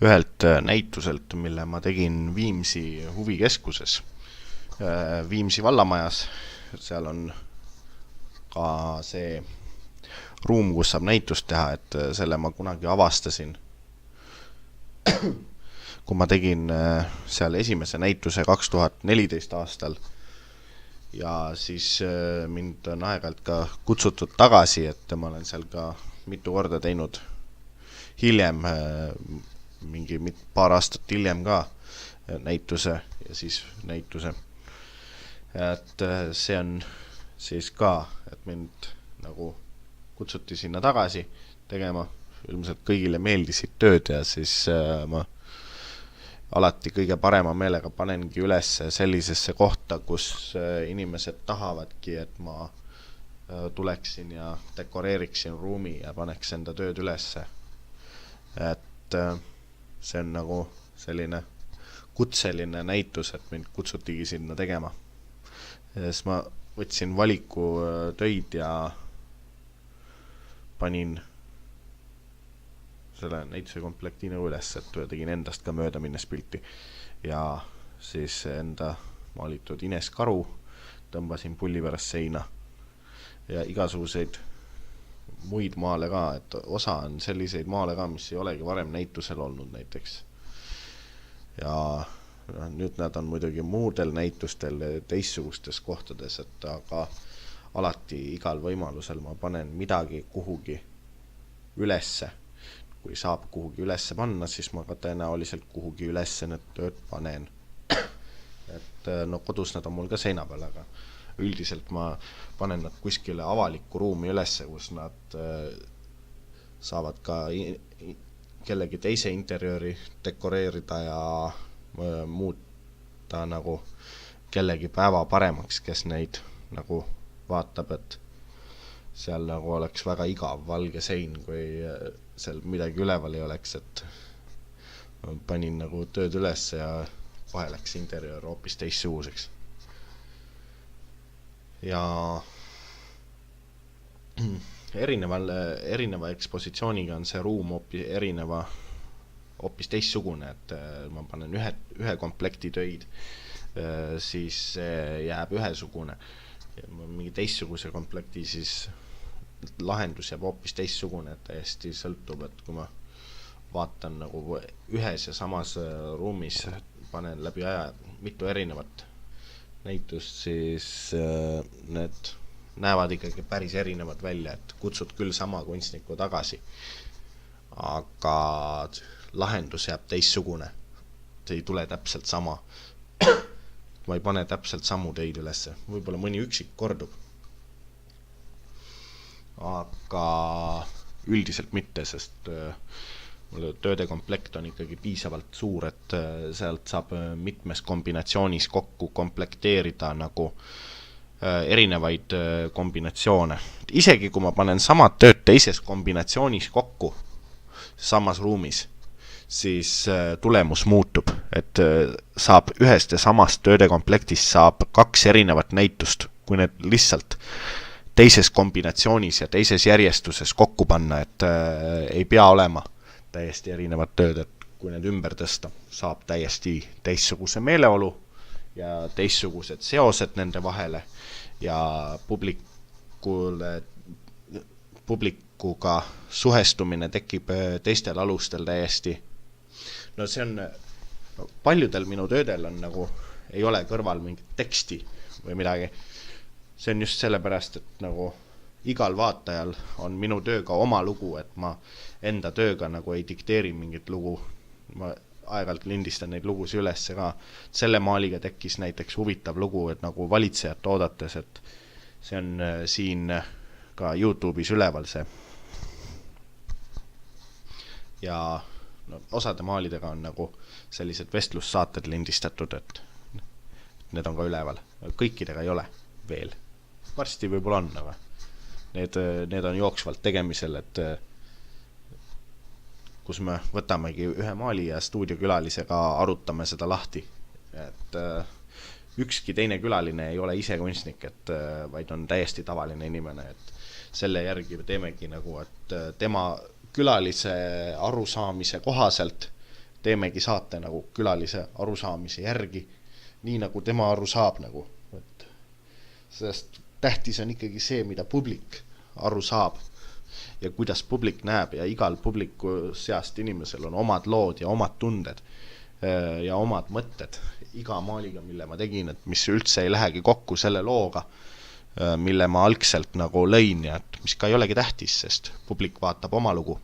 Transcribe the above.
ühelt näituselt, mille ma tegin Viimsi huvikeskuses, Viimsi vallamajas. Seal on ka see ruum, kus saab näitust teha, et selle ma kunagi avastasin, kui ma tegin seal esimese näituse 2014 aastal. Ja siis mind on aeg-ajalt ka kutsutud tagasi, et ma olen seal ka mitu korda teinud hiljem, mingi paar aastat hiljem ka näituse ja siis näituse. Et see on siis ka, et mind nagu kutsuti sinna tagasi tegema, ilmselt kõigile meeldisid tööd ja siis ma alati kõige parema meelega panengi üles sellisesse kohta, kus inimesed tahavadki, et ma tuleksin ja dekoreeriksin ruumi ja paneks enda tööd ülesse. Et see on nagu selline kutseline näitus, et mind kutsutigi sinna tegema. Ja siis ma võtsin valiku töid ja panin selle näituse komplekti nagu üles, et tegin endast ka mööda minnes pilti ja siis enda maalitud Ines Karu tõmbasin pulli pärast seina ja igasuguseid muid maale ka, et osa on selliseid maale ka, mis ei olegi varem näitusel olnud näiteks. Ja nüüd nad on muidugi muudel näitustel teistsugustes kohtades, et aga alati igal võimalusel ma panen midagi kuhugi ülesse. Kui saab kuhugi ülesse panna, siis ma ka tõenäoliselt kuhugi ülesse need tööd panen. Et no kodus nad on mul ka seina peal, aga üldiselt ma panen nad kuskile avalikku ruumi ülesse, kus nad saavad ka kellegi teise interjööri dekoreerida ja muuta nagu kellegi päeva paremaks, kes neid nagu vaatab, et seal nagu oleks väga igav valge sein, kui seal midagi üleval ei oleks, et panin nagu tööd üles ja kohe läks interjöör hoopis teistsuguseks. Ja erineva ekspositsiooniga on see ruum hoopis teistsugune, et ma panen ühe komplekti töid, siis jääb ühesugune. Ja mingi teistsuguse komplekti siis lahendus jääb hoopis teistsugune, et täiesti sõltub, et kui ma vaatan nagu ühes ja samas ruumis, panen läbi aja mitu erinevat näitust, siis need näevad ikkagi päris erinevad välja, et kutsud küll sama kunstniku tagasi, aga lahendus jääb teistsugune. See ei tule täpselt sama. Ma ei pane täpselt samu teid ülesse. Võib-olla mõni üksik kordub. Aga üldiselt mitte, sest tööde komplekt on ikkagi piisavalt suur, et sealt saab mitmes kombinatsioonis kokku komplekteerida nagu erinevaid kombinatsioone. Isegi kui ma panen samad tööd teises kombinatsioonis kokku samas ruumis, siis tulemus muutub, et saab ühest ja samast tööde komplektist saab 2 erinevat näitust, kui need lihtsalt teises kombinatsioonis ja teises järjestuses kokku panna, et ei pea olema täiesti erinevad tööd, et kui need ümber tõsta, saab täiesti teistsuguse meeleolu ja teistsugused seosed nende vahele ja publikuga suhestumine tekib teistel alustel täiesti. No see on, paljudel minu töödel on nagu, ei ole kõrval mingit teksti või midagi. See on just sellepärast, et nagu igal vaatajal on minu tööga oma lugu, et ma enda tööga nagu ei dikteeri mingit lugu. Ma aeg-ajalt lindistan neid lugusid ülesse ka. Selle maaliga tekkis näiteks huvitav lugu, et nagu valitsejat oodates, et see on siin ka YouTube'is üleval see. Ja no, osade maalidega on nagu sellised vestlussaated lindistatud, et need on ka üleval. Kõikidega ei ole veel. Varsti võib-olla on, aga need on jooksvalt tegemisel, et kus me võtamegi ühe maali ja stuudiokülalisega arutame seda lahti. Et ükski teine külaline ei ole ise kunstnik, et vaid on täiesti tavaline inimene, et selle järgi teemegi nagu, et tema külalise arusaamise kohaselt teemegi saate nagu külalise arusaamise järgi, nii nagu tema aru saab nagu, et sest tähtis on ikkagi see, mida publik aru saab ja kuidas publik näeb ja igal publiku seast inimesel on omad lood ja omad tunded ja omad mõtted iga maaliga, mille ma tegin, et mis üldse ei lähegi kokku selle looga, mille ma algselt nagu lõin ja et mis ka ei olegi tähtis, sest publik vaatab oma lugu.